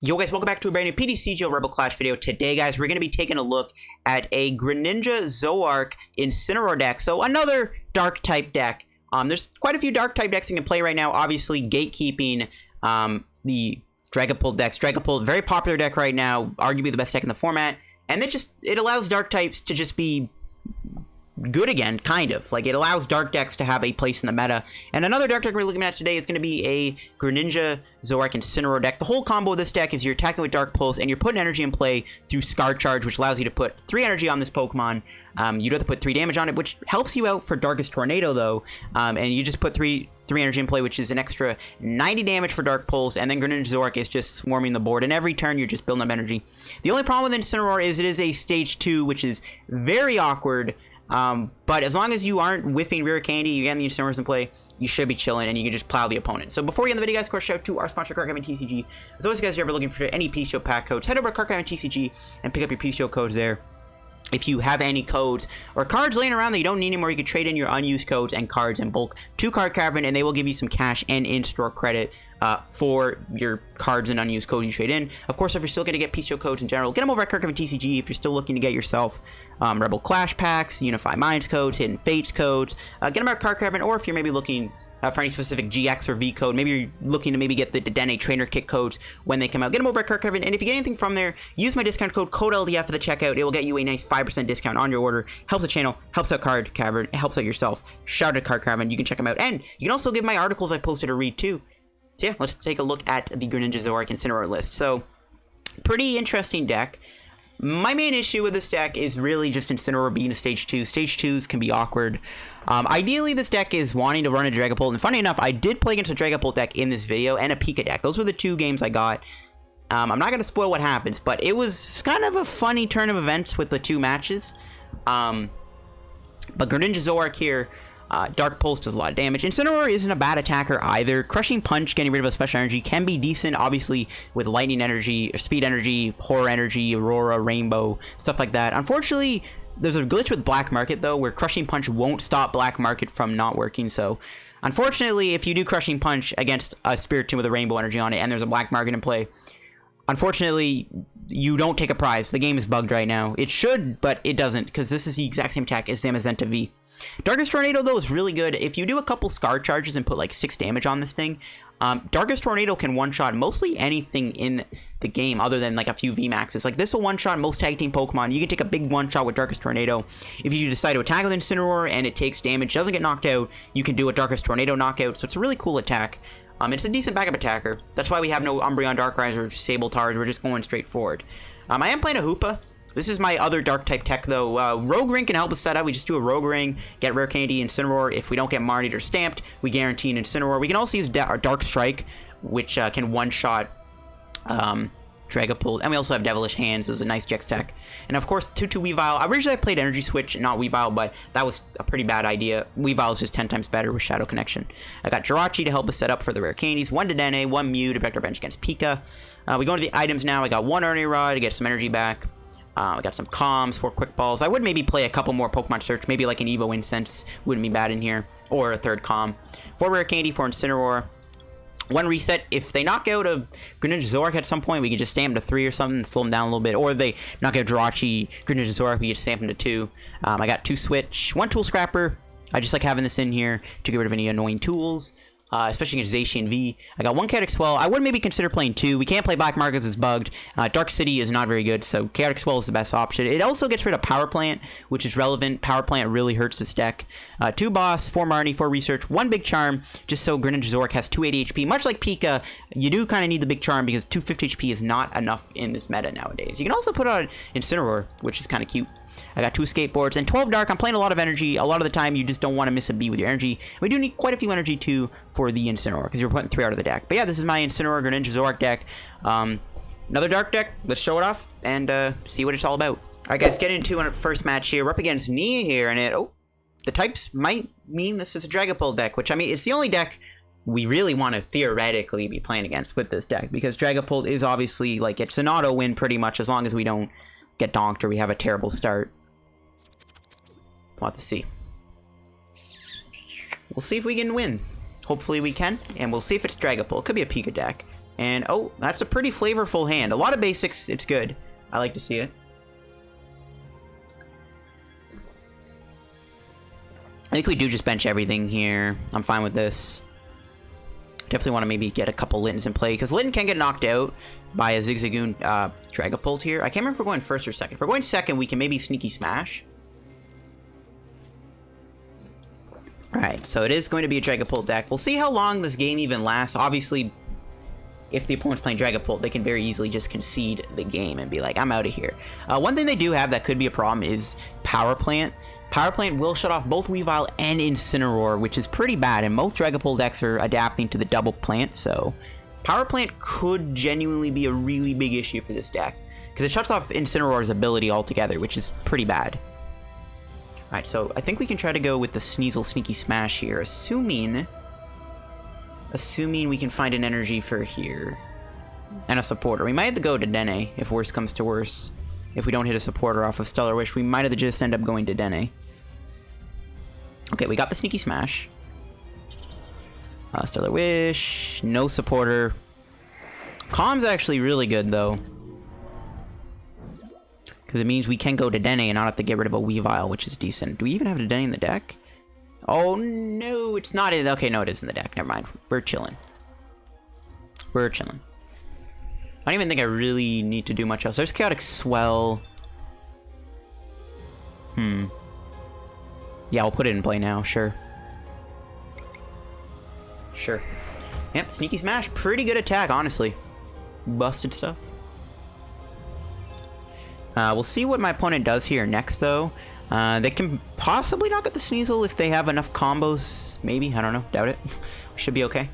Yo guys, welcome back to a brand new PTCGO Rebel Clash video. Today guys, we're going to be taking a look at a Greninja Zoroark Incineroar deck. So another dark type deck. There's quite a few dark type decks you can play right now. Obviously gatekeeping the Dragapult decks. Dragapult, very popular deck right now, arguably the best deck in the format. And it allows dark types to just be good again, kind of. Like, it allows dark decks to have a place in the meta. And another dark deck we're looking at today is going to be a Greninja Zoroark Incineroar deck. The whole combo of this deck is you're attacking with Dark Pulse, and you're putting energy in play through Scar Charge, which allows you to put 3 energy on this Pokemon. You do have to put 3 damage on it, which helps you out for Darkest Tornado, though. And you just put 3 energy in play, which is an extra 90 damage for Dark Pulse, and then Greninja Zoroark is just swarming the board. And every turn, you're just building up energy. The only problem with Incineroar is it is a Stage 2, which is very awkward. But as long as you aren't whiffing Rare Candy, you get the Incineroars in play, you should be chilling, and you can just plow the opponent. So before we end the video, guys, of course, shout out to our sponsor, Card TCG. As always, guys, if you're ever looking for any PTCGO pack codes, head over to Card TCG and pick up your PTCGO codes there. If you have any codes or cards laying around that you don't need anymore, you can trade in your unused codes and cards in bulk to Card Cavern, and they will give you some cash and in-store credit for your cards and unused codes you trade in. Of course, if you're still going to get PTCGO codes in general, get them over at Card Cavern TCG. If you're still looking to get yourself Rebel Clash packs, Unify Minds codes, Hidden Fates codes, get them at Card Cavern. Or if you're maybe looking for any specific GX or V code, maybe you're looking to get the Dedenne Trainer Kit codes when they come out, get them over at Card Cavern. And if you get anything from there, use my discount code LDF for the checkout. It will get you a nice 5% discount on your order. Helps the channel, helps out Card Cavern, helps out yourself. Shout out to Card Cavern. You can check them out, and you can also give my articles I posted a read too. So yeah, let's take a look at the Greninja Zoroark Incineroar list. So, pretty interesting deck. My main issue with this deck is really just Incineroar being a Stage 2. Stage 2s can be awkward. Ideally, this deck is wanting to run a Dragapult, and funny enough, I did play against a Dragapult deck in this video, and a Pika deck. Those were the 2 games I got. I'm not going to spoil what happens, but it was kind of a funny turn of events with the 2 matches. But Greninja Zoroark here, Dark Pulse does a lot of damage. Incineroar isn't a bad attacker either. Crushing Punch, getting rid of a special energy, can be decent, obviously, with Lightning Energy, or Speed Energy, Horror Energy, Aurora, Rainbow, stuff like that. Unfortunately, there's a glitch with Black Market, though, where Crushing Punch won't stop Black Market from not working, so unfortunately, if you do Crushing Punch against a Spiritomb with a Rainbow Energy on it, and there's a Black Market in play, unfortunately, you don't take a prize. The game is bugged right now. It should, but it doesn't, because this is the exact same attack as Zamazenta V. Darkest Tornado, though, is really good. If you do a couple Scar Charges and put like 6 damage on this thing, Darkest Tornado can one-shot mostly anything in the game other than like a few VMAXs. Like, this will one-shot most tag team Pokemon. You can take a big one-shot with Darkest Tornado. If you decide to attack with Incineroar and it takes damage, doesn't get knocked out, you can do a Darkest Tornado knockout. So it's a really cool attack. It's a decent backup attacker. That's why we have no Umbreon Darkrai or Sablezards. We're just going straight forward. I am playing a Hoopa. This is my other dark type tech, though. Rogue Ring can help us set up. We just do a Rogue Ring, get Rare Candy, Incineroar. If we don't get Marnie or Stamped, we guarantee an Incineroar. We can also use our Dark Strike, which can one-shot Dragapult. And we also have Devilish Hands as a nice GX tech. And of course, 2-2 Weavile. Originally, I played Energy Switch, not Weavile, but that was a pretty bad idea. Weavile is just 10 times better with Shadow Connection. I got Jirachi to help us set up for the Rare Candies, 1 Dedenne, 1 Mew to protect our bench against Pika. We go into the items now. I got 1 Ordinary Rod to get some energy back. I got some Calms, 4 Quick Balls. I would maybe play a couple more Pokemon Search, maybe like an Evo Incense wouldn't be bad in here, or a 3rd Calm. 4 Rare Candy, 4 Incineroar. 1 Reset. If they knock out a Greninja Zoroark at some point, we can just stamp them to 3 or something and slow them down a little bit. Or they knock out Jirachi, Greninja Zoroark, we can stamp them to 2. I got 2 Switch, 1 Tool Scrapper. I just like having this in here to get rid of any annoying tools. Especially against Zacian V. I got 1 Chaotic Swell. I would maybe consider playing 2. We can't play Black Markets, it's bugged. Dark City is not very good, so Chaotic Swell is the best option. It also gets rid of Power Plant, which is relevant. Power Plant really hurts this deck. 2 Boss, 4 Marnie, 4 Research, 1 Big Charm, just so Greninja Zoroark has 280 HP. Much like Pika, you do kind of need the Big Charm because 250 HP is not enough in this meta nowadays. You can also put on Incineroar, which is kind of cute. I got 2 Escape Boards and 12 Dark. I'm playing a lot of energy. A lot of the time, you just don't want to miss a beat with your energy. We do need quite a few energy, too, for the Incineroar, because you're putting 3 out of the deck. But yeah, this is my Incineroar Greninja Zoroark deck. Another dark deck. Let's show it off and see what it's all about. Alright, guys, getting into our first match here. We're up against Nia here, and the types might mean this is a Dragapult deck, which, I mean, it's the only deck we really want to theoretically be playing against with this deck, because Dragapult is obviously, like, it's an auto win pretty much, as long as we don't get donked or we have a terrible start. We'll have to see. We'll see if we can win. Hopefully we can, and we'll see if it's Dragapult. It could be a Pika deck. And, oh, that's a pretty flavorful hand. A lot of basics. It's good. I like to see it. I think we do just bench everything here. I'm fine with this. Definitely want to maybe get a couple Littens in play, because Litten can get knocked out by a Zigzagoon Dragapult here. I can't remember if we're going first or second. If we're going second, we can maybe Sneaky Smash. Alright, so it is going to be a Dragapult deck. We'll see how long this game even lasts. Obviously, if the opponent's playing Dragapult, they can very easily just concede the game and be like, I'm out of here. One thing they do have that could be a problem is Power Plant. Power Plant will shut off both Weavile and Incineroar, which is pretty bad, and most Dragapult decks are adapting to the double plant, so Power Plant could genuinely be a really big issue for this deck, because it shuts off Incineroar's ability altogether, which is pretty bad. Alright, so I think we can try to go with the Sneasel Sneaky Smash here, assuming we can find an energy for here. And a supporter. We might have to go to Dedenne, if worse comes to worse. If we don't hit a supporter off of Stellar Wish, we might have to just end up going to Dedenne. Okay, we got the Sneaky Smash. Stellar Wish. No supporter. Calm's actually really good, though. Because it means we can go to Dedenne and not have to get rid of a Weavile, which is decent. Do we even have Dedenne in the deck? Oh, no, it's not in... Okay, no, it is in the deck. Never mind. We're chilling. We're chilling. I don't even think I really need to do much else. There's Chaotic Swell. Yeah, I'll put it in play now. Sure. Sure. Yep, Sneaky Smash. Pretty good attack, honestly. Busted stuff. We'll see what my opponent does here next, though. They can possibly knock out the Sneasel if they have enough combos. Maybe. I don't know. Doubt it. Should be okay.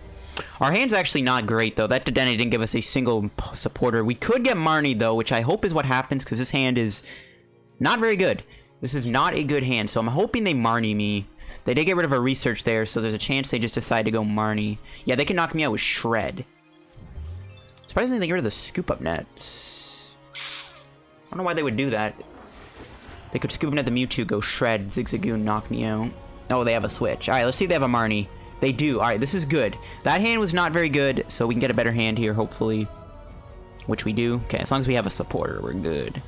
Our hand's actually not great, though. That Dedenne didn't give us a single supporter. We could get Marnie, though, which I hope is what happens, because this hand is not very good. This is not a good hand, so I'm hoping they Marnie me. They did get rid of a research there, so there's a chance they just decide to go Marnie. Yeah, they can knock me out with Shred. Surprisingly, they get rid of the Scoop Up Net. I don't know why they would do that. They could Scoop Up Net the Mewtwo, go Shred, Zigzagoon, knock me out. Oh, they have a switch. Alright, let's see if they have a Marnie. They do. Alright, this is good. That hand was not very good, so we can get a better hand here, hopefully. Which we do. Okay, as long as we have a supporter, we're good.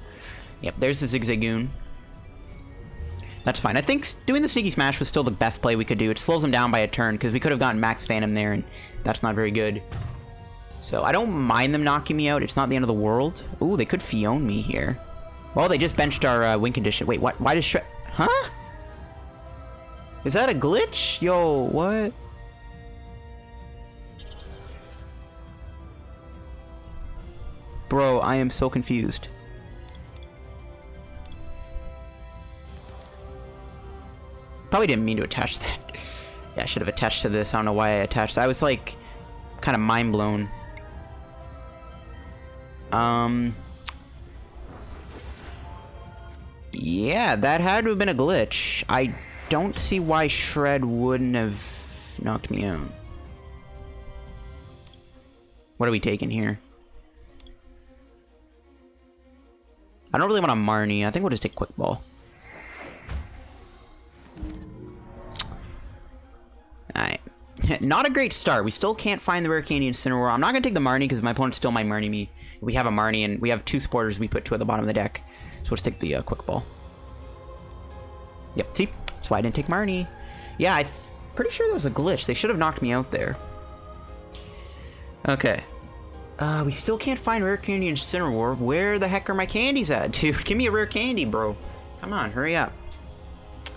Yep, there's the Zigzagoon. That's fine. I think doing the Sneaky Smash was still the best play we could do. It slows them down by a turn, because we could have gotten Max Phantom there, and that's not very good. So I don't mind them knocking me out. It's not the end of the world. Ooh, they could Fione me here. Well, they just benched our win condition. Wait, what? Why does Shred... Huh? Is that a glitch? Yo, what? Bro, I am so confused. Probably didn't mean to attach that. Yeah, I should have attached to this. I don't know why I attached that. I was like, kind of mind blown. Yeah, that had to have been a glitch. I don't see why Shred wouldn't have knocked me out. What are we taking here? I don't really want a Marnie. I think we'll just take Quick Ball. Alright. Not a great start. We still can't find the Rare Candy Incineroar. I'm not going to take the Marnie because my opponent still might Marnie me. We have a Marnie and we have two supporters we put two at the bottom of the deck. So let's take the Quick Ball. Yep, see? That's why I didn't take Marnie. Yeah, I'm pretty sure that was a glitch. They should have knocked me out there. Okay. We still can't find Rare Candy Incineroar. Where the heck are my candies at, dude? Give me a Rare Candy, bro. Come on, hurry up.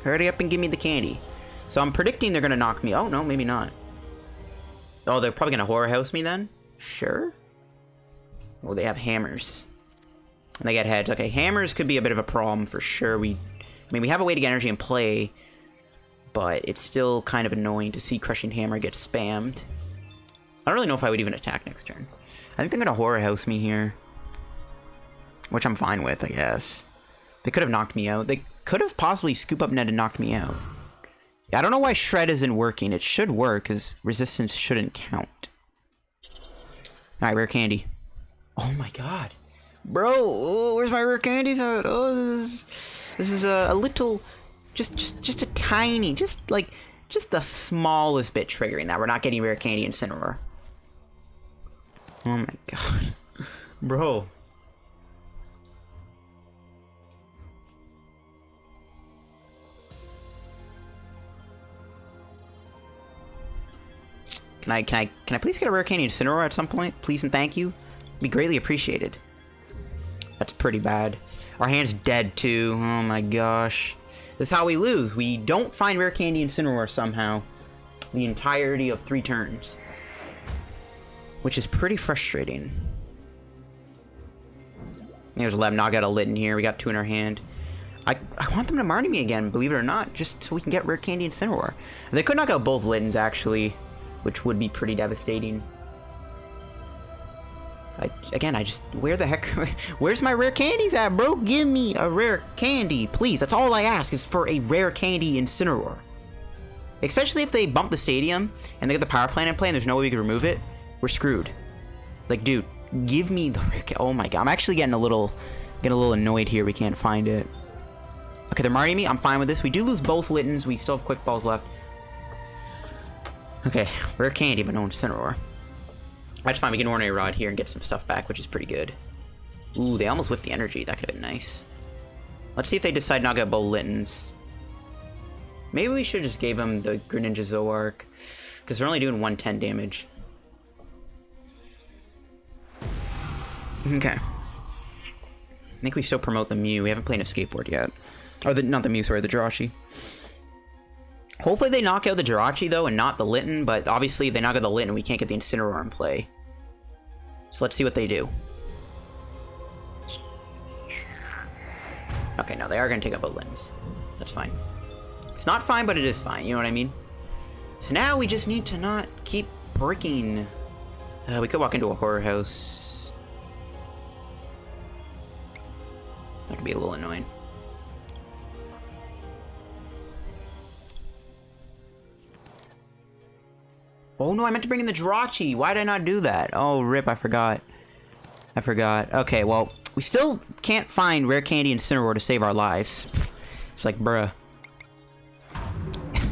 Hurry up and give me the candy. So I'm predicting they're going to knock me. Oh, no, maybe not. Oh, they're probably going to Horror House me then? Sure. Oh, they have hammers. They get heads. Okay, hammers could be a bit of a problem for sure. I mean, we have a way to get energy in play, but it's still kind of annoying to see Crushing Hammer get spammed. I don't really know if I would even attack next turn. I think they're going to Horror House me here, which I'm fine with, I guess. They could have knocked me out. They could have possibly Scoop Up Net and knocked me out. I don't know why Shred isn't working. It should work, because resistance shouldn't count. Alright, Rare Candy. Oh my god. Bro, oh, where's my Rare Candies at? Oh, this is a little... Just a tiny... Just the smallest bit triggering that we're not getting Rare Candy Incineroar. Oh my god. Bro. Can I please get a Rare Candy Incineroar at some point? Please and thank you. Be greatly appreciated. That's pretty bad. Our hand's dead too. Oh my gosh. This is how we lose. We don't find Rare Candy Incineroar somehow. The entirety of 3 turns. Which is pretty frustrating. There's 11. Knock out a Litten here. We got 2 in our hand. I want them to Marnie me again, believe it or not, just so we can get Rare Candy Incineroar. They could knock out both Littens actually, which would be pretty devastating. I just, where the heck, where's my rare candies at, bro? Give me a rare candy, please. That's all I ask, is for a rare candy Incineroar. Especially if they bump the stadium, and they get the power plant in play, and there's no way we can remove it, we're screwed. Like, dude, give me the rare, oh my god, I'm actually getting a little annoyed here, we can't find it. Okay, they're marrying me, I'm fine with this. We do lose both Littens, we still have quick balls left. Okay, rare candy, but no Incineroar. That's fine, we can Ordinary Rod here and get some stuff back, which is pretty good. Ooh, they almost whiffed the energy. That could have been nice. Let's see if they decide not to get both Littens. Maybe we should just gave them the Greninja Zoroark, because they're only doing 110 damage. Okay. I think we still promote the Mew. We haven't played Escape Board yet. Or not the Mew, sorry, the Jirachi. Hopefully they knock out the Jirachi, though, and not the Litten, but obviously if they knock out the Litten, we can't get the Incineroar in play. So let's see what they do. Okay, no, they are going to take out both Littens. That's fine. It's not fine, but it is fine, you know what I mean? So now we just need to not keep breaking. We could walk into a horror house. That could be a little annoying. Oh no, I meant to bring in the Jirachi. Why did I not do that? Oh, rip, I forgot. Okay, well, we still can't find Rare Candy Incineroar to save our lives. It's like, bruh.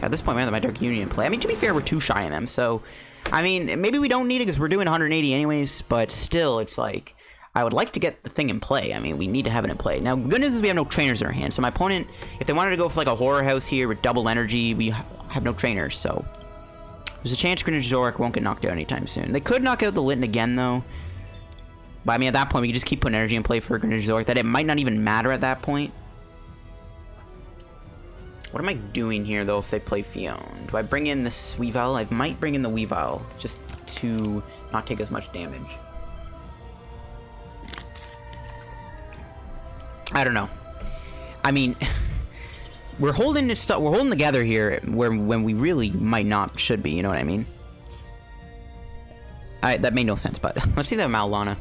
At this point, we have my Dark Union in play. I mean, to be fair, we're too shy in them, so... I mean, maybe we don't need it because we're doing 180 anyways, but still, it's like... I would like to get the thing in play. I mean, we need to have it in play. Now, good news is we have no trainers in our hand, so my opponent, if they wanted to go for like a horror house here with double energy, we have no trainers, so... There's a chance Greninja Zoroark won't get knocked out anytime soon. They could knock out the Litten again, though. But, I mean, at that point, we could just keep putting energy in play for Greninja Zoroark. That it might not even matter at that point. What am I doing here, though, if they play Fion? Do I bring in this Weavile? I might bring in the Weavile, just to not take as much damage. I don't know. I mean... We're holding together here when we really might not should be, you know what I mean? That made no sense, but let's see that Maulana.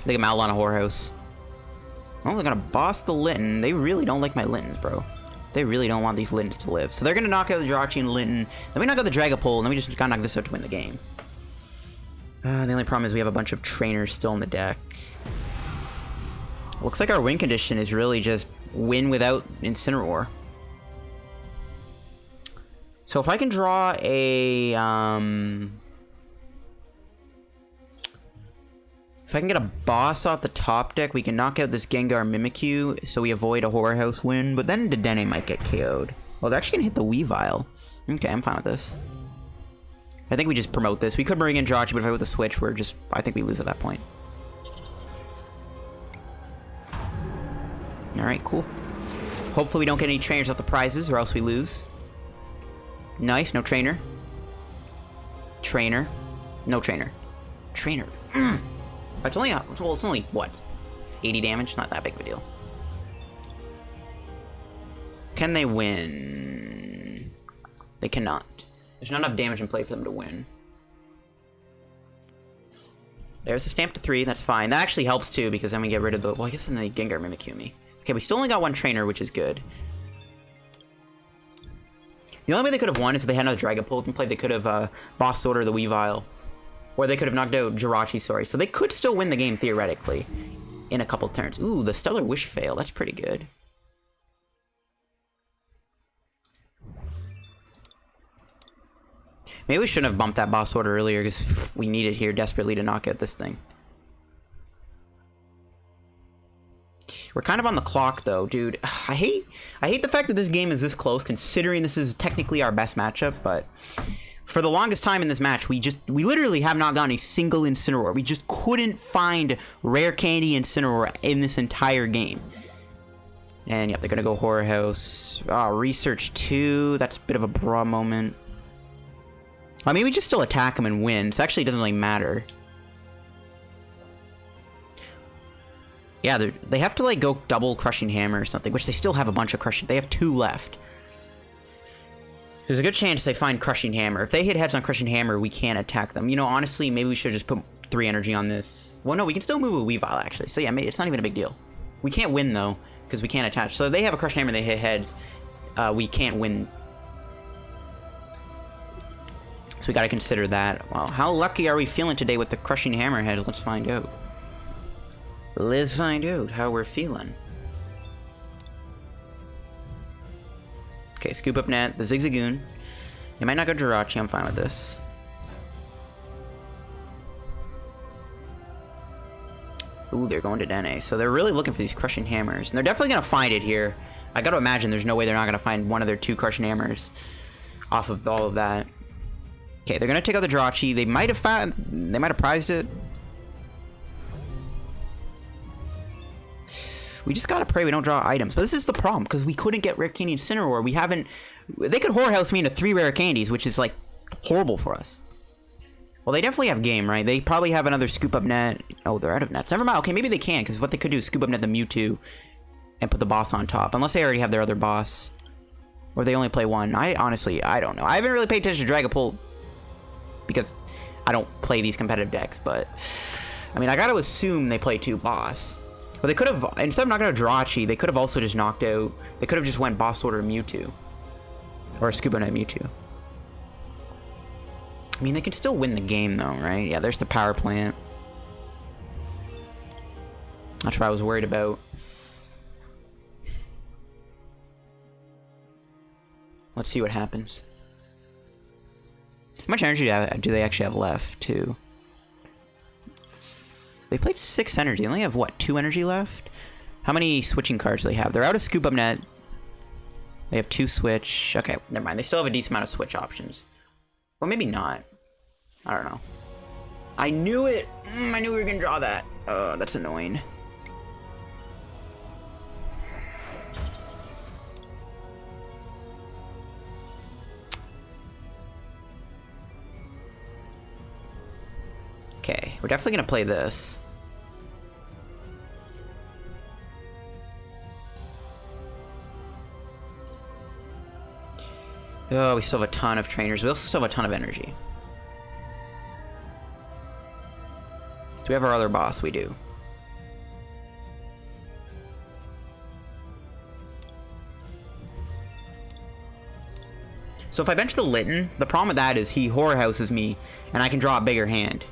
They get Maulana Whorehouse. Oh, they're gonna boss the Litten. They really don't like my Littens, bro. They really don't want these Littens to live. So they're gonna knock out the Jirachi and Litten. Then we knock out the Dragapult, and then we just gotta knock this out to win the game. The only problem is we have a bunch of trainers still in the deck. Looks like our win condition is really just win without Incineroar. So if I can draw a if I can get a boss off the top deck, we can knock out this Gengar Mimikyu, so we avoid a Horror House win, but then Dedenne might get KO'd. Well, they're actually gonna hit the Weavile. Okay, I'm fine with this. I think we just promote this. We could bring in Jirachi, but if I with a switch, I think we lose at that point. Alright, cool. Hopefully we don't get any trainers off the prizes, or else we lose. Nice, no trainer. Trainer. No trainer. Trainer. It's only, well, it's only, what? 80 damage? Not that big of a deal. Can they win? They cannot. There's not enough damage in play for them to win. There's a stamp to 3, that's fine. That actually helps too, because then we get rid of the, well, I guess then they Gengar Mimikyu me. Okay, we still only got one trainer, which is good. The only way they could have won is if they had another Dragapult in play. They could have boss order the Weavile. Or they could have knocked out Jirachi, sorry. So they could still win the game, theoretically, in a couple turns. Ooh, the Stellar Wish fail. That's pretty good. Maybe we shouldn't have bumped that boss order earlier because we need it here desperately to knock out this thing. We're kind of on the clock though, dude. I hate the fact that this game is this close considering this is technically our best matchup, but for the longest time in this match, we literally have not gotten a single Incineroar. We just couldn't find Rare Candy Incineroar in this entire game. And yep, they're gonna go Horror House. Research 2, that's a bit of a bra moment. I mean, we just still attack them and win, so actually it doesn't really matter. Yeah, they have to like go double Crushing Hammer or something, which they still have a bunch of Crushing. They have 2 left. There's a good chance they find Crushing Hammer. If they hit heads on Crushing Hammer, we can't attack them. You know, honestly, maybe we should just put 3 energy on this. Well, no, we can still move a Weavile, actually. So yeah, it's not even a big deal. We can't win, though, because we can't attach. So if they have a Crushing Hammer and they hit heads, we can't win. So we gotta consider that. Well, how lucky are we feeling today with the Crushing Hammer heads? Let's find out. Let's find out how we're feeling. Okay, Scoop Up Net, the Zigzagoon. They might not go Jirachi, I'm fine with this. Ooh, they're going to Dedenne. So they're really looking for these Crushing Hammers. And they're definitely going to find it here. I got to imagine there's no way they're not going to find one of their 2 Crushing Hammers off of all of that. Okay, they're going to take out the Jirachi. They might have prized it. We just gotta pray we don't draw items. But this is the problem, because we couldn't get Rare Candy Incineroar. We haven't... They could Horror House me into 3 Rare Candies, which is, like, horrible for us. Well, they definitely have game, right? They probably have another Scoop Up Net. Oh, they're out of nets. Never mind. Okay, maybe they can, because what they could do is Scoop Up Net the Mewtwo and put the boss on top. Unless they already have their other boss. Or they only play 1. Honestly, I don't know. I haven't really paid attention to Dragapult because I don't play these competitive decks, but... I mean, I gotta assume they play 2 boss. But they could have, instead of knocking out Jirachi, they could have also just knocked out, they could have just went boss order Mewtwo. Or a Scuba Knight Mewtwo. I mean, they can still win the game though, right? Yeah, there's the power plant. That's what I was worried about. Let's see what happens. How much energy do they actually have left, too? They played 6 energy. They only have, what, 2 energy left? How many switching cards do they have? They're out of Scoop Up Net. They have 2 switch. Okay, never mind. They still have a decent amount of switch options. Or maybe not. I don't know. I knew it! I knew we were gonna draw that. That's annoying. Okay, we're definitely gonna play this. Oh, we still have a ton of trainers. We also still have a ton of energy. Do we have our other boss? We do. So if I bench the Litten, the problem with that is he Horror Houses me, and I can draw a bigger hand.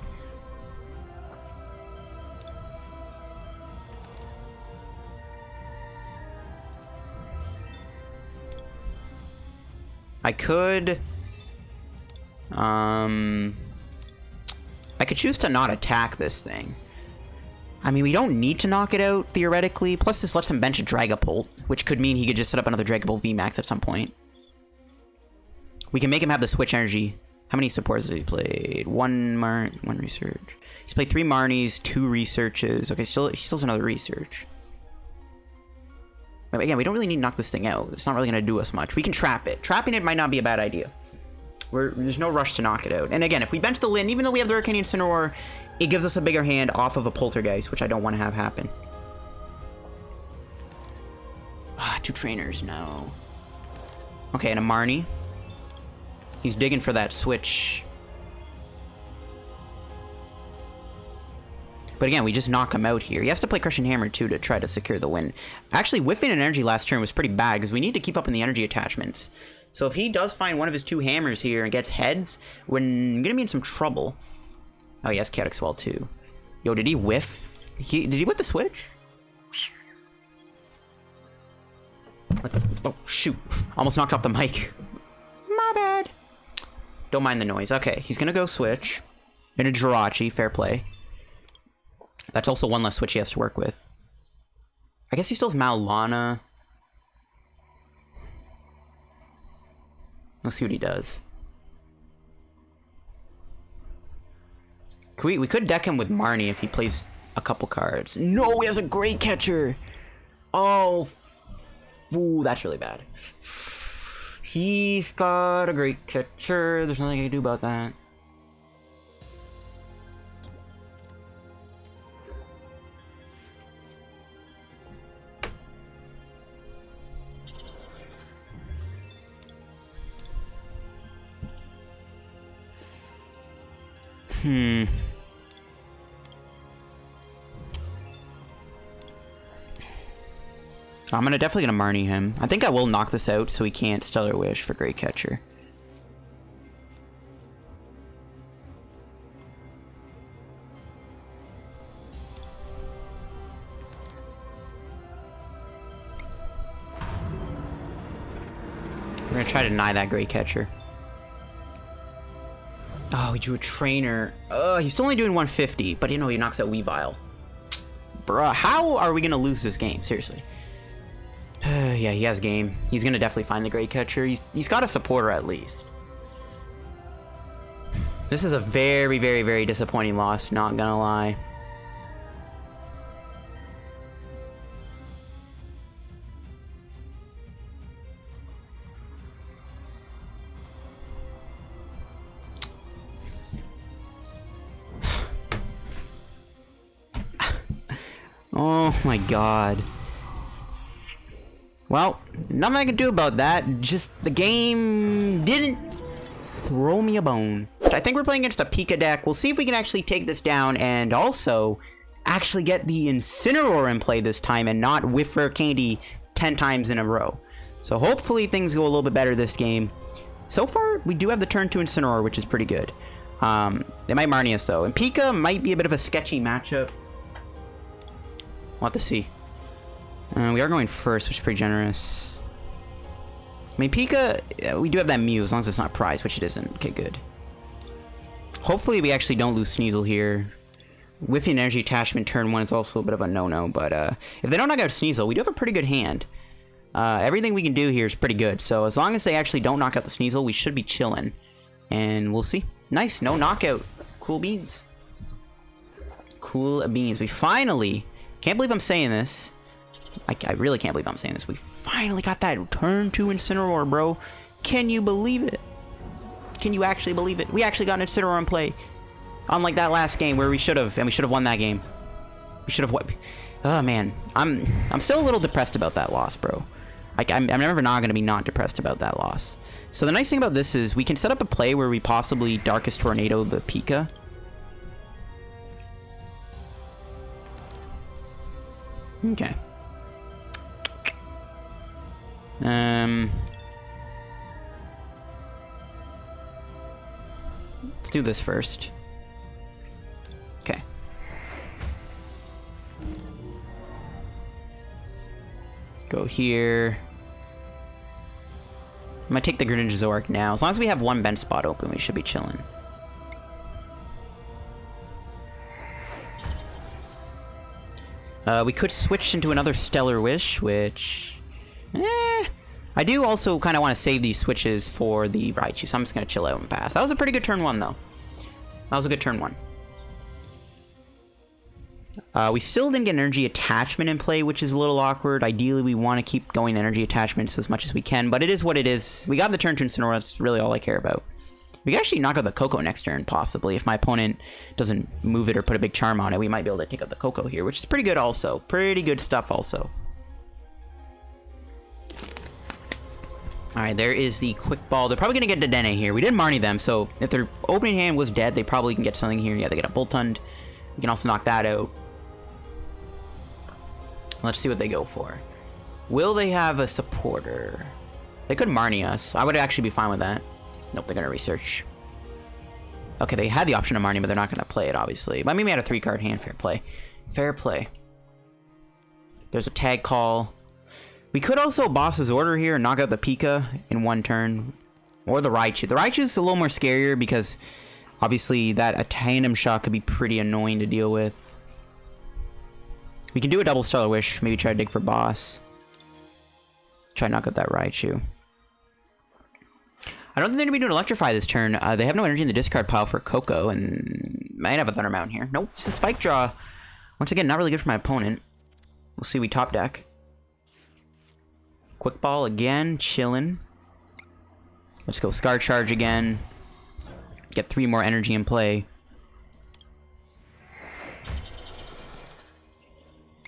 I could choose to not attack this thing. I mean, we don't need to knock it out, theoretically. Plus, this lets him bench a Dragapult, which could mean he could just set up another Dragapult VMAX at some point. We can make him have the switch energy. How many supports has he played? One research. He's played 3 Marnies, 2 researches. Okay, he still has another research. But again, we don't really need to knock this thing out. It's not really going to do us much. We can trap it. Trapping it might not be a bad idea. There's no rush to knock it out. And again, if we bench the Litten, even though we have the Rare Candy Incineroar, it gives us a bigger hand off of a Poltergeist, which I don't want to have happen. 2 trainers, no. Okay, and a Marnie. He's digging for that switch. But again, we just knock him out here. He has to play Crushing Hammer too to try to secure the win. Actually, whiffing an energy last turn was pretty bad because we need to keep up in the energy attachments. So if he does find one of his 2 hammers here and gets heads, we're gonna be in some trouble. Oh, he has Chaotic Swell too. Yo, did he whiff? Did he whiff the switch? Oh, shoot. Almost knocked off the mic. My bad. Don't mind the noise. Okay, he's gonna go switch into Jirachi. Fair play. That's also one less switch he has to work with. I guess he still has Malana. Let's see what he does. We could deck him with Marnie if he plays a couple cards. No, he has a Great Catcher. Oh, ooh, that's really bad. He's got a Great Catcher. There's nothing I can do about that. I'm definitely gonna Marnie him. I think I will knock this out so he can't Stellar Wish for Great Catcher. We're gonna try to deny that Great Catcher. Oh, he drew a Trainer. He's still only doing 150, but you know, he knocks out Weavile. Bruh, how are we gonna lose this game? Seriously. Yeah, he has game. He's gonna definitely find the Great Catcher. He's got a supporter at least. This is a very, very, very disappointing loss, not gonna lie. Oh my god. Well, nothing I can do about that. Just the game didn't throw me a bone. I think we're playing against a Pika deck. We'll see if we can actually take this down and also actually get the Incineroar in play this time and not whiff Rare Candy 10 times in a row. So hopefully things go a little bit better this game. So far, we do have the turn 2 Incineroar, which is pretty good. They might Marnie us though. And Pika might be a bit of a sketchy matchup. We'll have to see. We are going first, which is pretty generous. I mean, Pika, we do have that Mew, as long as it's not prize, which it isn't. Okay, good. Hopefully we actually don't lose Sneasel here. Whiffing Energy Attachment turn 1 is also a bit of a no-no, but if they don't knock out Sneasel, we do have a pretty good hand. Everything we can do here is pretty good, so as long as they actually don't knock out the Sneasel, we should be chilling. And we'll see. Nice, no knockout. Cool beans. Cool beans. We finally... Can't believe I'm saying this. I really can't believe I'm saying this. We finally got that turn 2 Incineroar, bro. Can you believe it? Can you actually believe it? We actually got an Incineroar in play. Unlike that last game where we should have, and we should have won that game. We should have won. Oh man, I'm still a little depressed about that loss, bro. I'm never not gonna be not depressed about that loss. So the nice thing about this is we can set up a play where we possibly Darkest Tornado the Pika. Okay. Let's do this first. Okay. Go here. I'm gonna take the Greninja Zoroark now. As long as we have one bench spot open, we should be chilling. We could switch into another Stellar Wish, which... I do also kind of want to save these switches for the Raichu, so I'm just going to chill out and pass. That was a pretty good turn 1, though. That was a good turn 1. We still didn't get Energy Attachment in play, which is a little awkward. Ideally, we want to keep going Energy Attachments as much as we can, but it is what it is. We got the turn 2 Incineroar, that's really all I care about. We can actually knock out the Coco next turn, possibly. If my opponent doesn't move it or put a Big Charm on it, we might be able to take out the Coco here, which is pretty good also. Pretty good stuff also. Alright, there is the Quick Ball. They're probably going to get Dedenne here. We didn't Marnie them, so if their opening hand was dead, they probably can get something here. Yeah, they get a Boltund. We can also knock that out. Let's see what they go for. Will they have a supporter? They could Marnie us. I would actually be fine with that. Nope, they're going to research. Okay, they had the option of Marnie, but they're not going to play it, obviously. But I mean, we had a 3-card hand. Fair play. Fair play. There's a Tag Call. We could also Boss's Order here and knock out the Pika in one turn. Or the Raichu. The Raichu is a little more scarier because obviously that a tandem shot could be pretty annoying to deal with. We can do a double Stellar Wish. Maybe try to dig for boss. Try to knock out that Raichu. I don't think they're going to be doing Electrify this turn. They have no energy in the discard pile for Coco, and might have a Thunder Mountain here. Nope, it's a Spike Draw. Once again, not really good for my opponent. We'll see we top deck. Quick Ball again, chillin'. Let's go Scar Charge again. Get 3 more energy in play.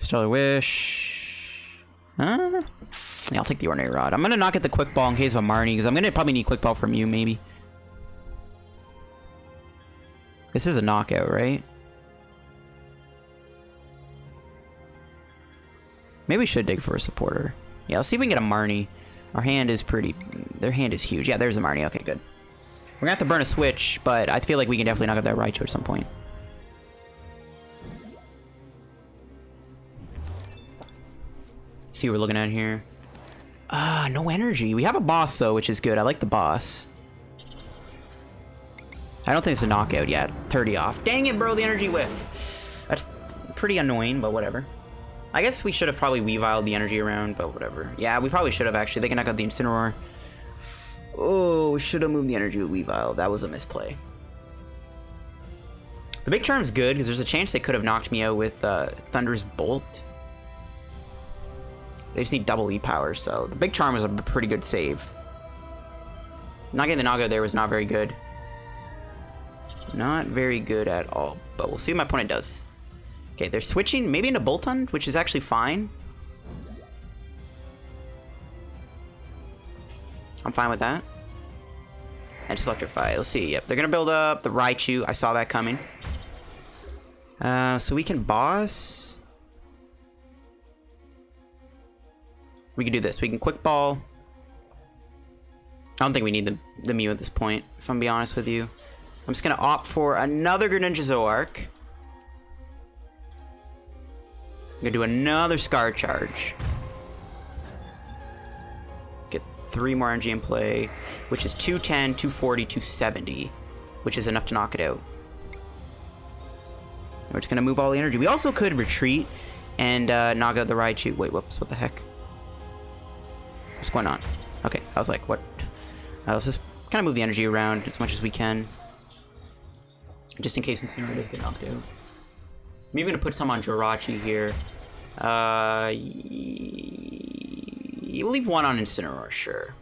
Stellar Wish. Yeah, I'll take the Ordinary Rod. I'm gonna not get the Quick Ball in case of a Marnie, because I'm gonna probably need Quick Ball from you, maybe. This is a knockout, right? Maybe we should dig for a supporter. Yeah, let's see if we can get a Marnie. Our hand is pretty... Their hand is huge. Yeah, there's a Marnie. Okay, good. We're gonna have to burn a switch, but I feel like we can definitely knock out that Raichu at some point. See what we're looking at here. No energy. We have a boss, though, which is good. I like the boss. I don't think it's a knockout yet. 30 off. Dang it, bro, the energy whiff. That's pretty annoying, but whatever. I guess we should have probably Weaviled the energy around, but whatever. Yeah, we probably should have, actually. They can knock out the Incineroar. Oh, we should have moved the energy with Weavile. That was a misplay. The Big Charm's good, because there's a chance they could have knocked me out with Thunder's Bolt. They just need double E-Power, so... The Big Charm was a pretty good save. Not getting the knockout there was not very good. Not very good at all, but we'll see what my opponent does. Okay, they're switching maybe into Boltund, which is actually fine. I'm fine with that. And just Electrify. Let's see. Yep, they're going to build up the Raichu. I saw that coming. So we can boss. We can do this. We can Quick Ball. I don't think we need the Mew at this point, if I'm being honest with you. I'm just going to opt for another Greninja Zoroark. I'm gonna do another Scar Charge. Get 3 more energy in play, which is 210, 240, 270, which is enough to knock it out. We're just gonna move all the energy. We also could retreat and knock out the Raichu. Wait, whoops, what the heck? What's going on? Okay, I was like, what? Let's just kind of move the energy around as much as we can. Just in case Incineroar does get knocked out. I'm even gonna put some on Jirachi here. We'll leave 1 on Incineroar, sure.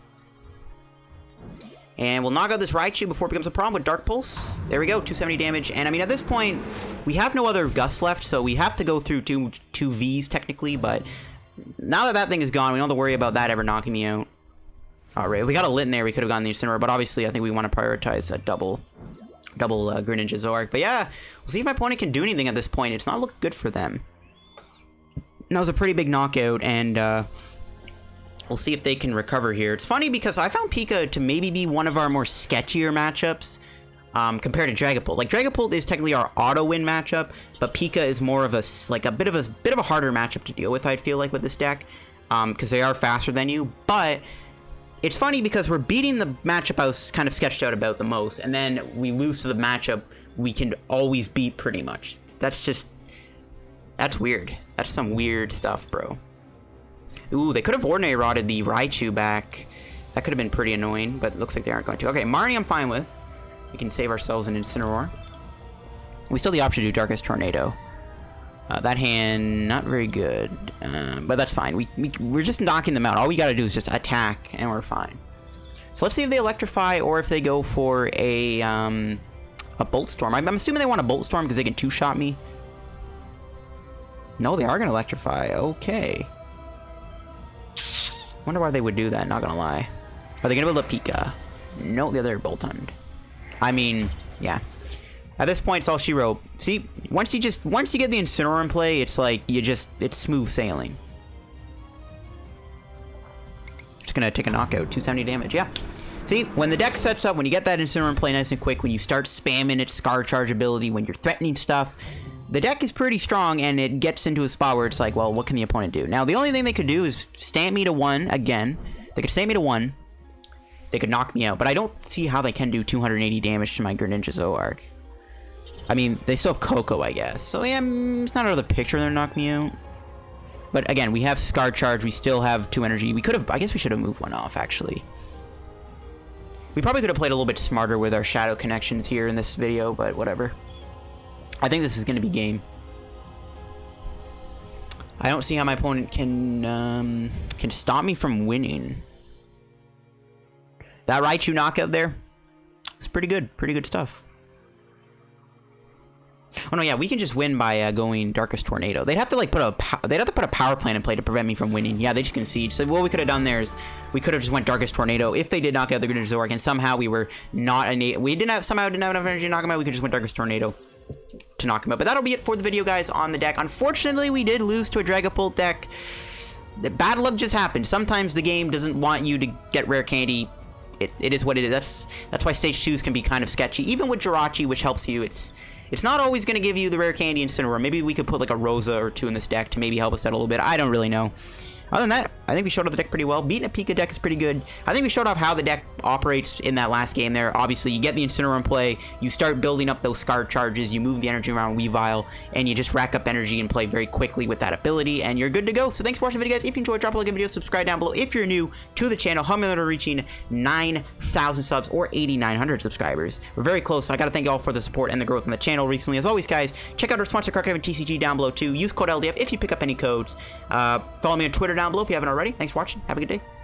And we'll knock out this Raichu before it becomes a problem with Dark Pulse. There we go, 270 damage. And I mean, at this point, we have no other Gusts left, so we have to go through two Vs technically. But now that that thing is gone, we don't have to worry about that ever knocking me out. All right, we got a Litten there. We could have gotten the Incineroar, but obviously, I think we want to prioritize a double Greninja Zoroark. But yeah, we'll see if my opponent can do anything at this point. It's not looked good for them. That was a pretty big knockout, and we'll see if they can recover here. It's funny because I found Pika to maybe be one of our more sketchier matchups compared to Dragapult. Like, Dragapult is technically our auto-win matchup, but Pika is more of a bit of a harder matchup to deal with, I'd feel like, with this deck, because they are faster than you. But it's funny because we're beating the matchup I was kind of sketched out about the most, and then we lose to the matchup we can always beat pretty much. That's weird. That's some weird stuff, bro. Ooh, they could have Ordinary Rodded the Raichu back. That could have been pretty annoying, but it looks like they aren't going to. Okay, Marnie I'm fine with. We can save ourselves an Incineroar. We still have the option to do Darkest Tornado. That hand, not very good, but that's fine. We're just knocking them out. All we gotta do is just attack, and we're fine. So let's see if they Electrify or if they go for a Bolt Storm. I'm assuming they want a Bolt Storm because they can two-shot me. No, they are gonna Electrify. Okay. Wonder why they would do that, not gonna lie. Are they gonna build a Pika? No, the other Boltund. I mean, yeah. At this point, it's all she wrote. See, once you get the Incineroar in play, it's like it's smooth sailing. Just gonna take a knockout, 270 damage. Yeah. See, when the deck sets up, when you get that Incineroar in play nice and quick, when you start spamming its Scar Charge ability, when you're threatening stuff, the deck is pretty strong, and it gets into a spot where it's like, well, what can the opponent do? Now, the only thing they could do is stamp me to 1 again. They could stamp me to 1. they could knock me out. But I don't see how they can do 280 damage to my Greninja Zoroark. I mean, they still have Coco, I guess. So yeah, it's not out of the picture they're knock me out. But again, we have Scar Charge. We still have 2 energy. We could have, I guess we should have moved one off, actually. We probably could have played a little bit smarter with our shadow connections here in this video, but whatever. I think this is going to be game. I don't see how my opponent can stop me from winning. That Raichu knockout there, it's pretty good stuff. Oh no, yeah, we can just win by going Darkest Tornado. They'd have to like put a power plant in play to prevent me from winning. Yeah, they just concede. So what we could have done there is we could have just went Darkest Tornado. If they did knock out the Greninja Zoroark and somehow we were not somehow didn't have enough energy to knock him out, we could just went Darkest Tornado to knock him out. But that'll be it for the video, guys, on the deck. Unfortunately, we did lose to a Dragapult deck. The bad luck just happened. Sometimes the game doesn't want you to get rare candy. It is what it is. That's why stage 2s can be kind of sketchy. Even with Jirachi, which helps you, it's not always going to give you the rare candy Incineroar. Maybe we could put like a Rosa or 2 in this deck to maybe help us out a little bit. I don't really know. Other than that, I think we showed off the deck pretty well. Beating a Pika deck is pretty good. I think we showed off how the deck operates in that last game there. Obviously, you get the Incineroar in play, you start building up those Scar Charges, you move the energy around Weavile, and you just rack up energy and play very quickly with that ability, and you're good to go. So thanks for watching the video, guys. If you enjoyed, drop a like on the video, subscribe down below. If you're new to the channel, help me out reaching 9,000 subs or 8,900 subscribers. We're very close, so I gotta thank you all for the support and the growth on the channel recently. As always, guys, check out our sponsor, Card and TCG, down below too. Use code LDF if you pick up any codes. Follow me on Twitter down below if you haven't already. Thanks for watching. Have a good day.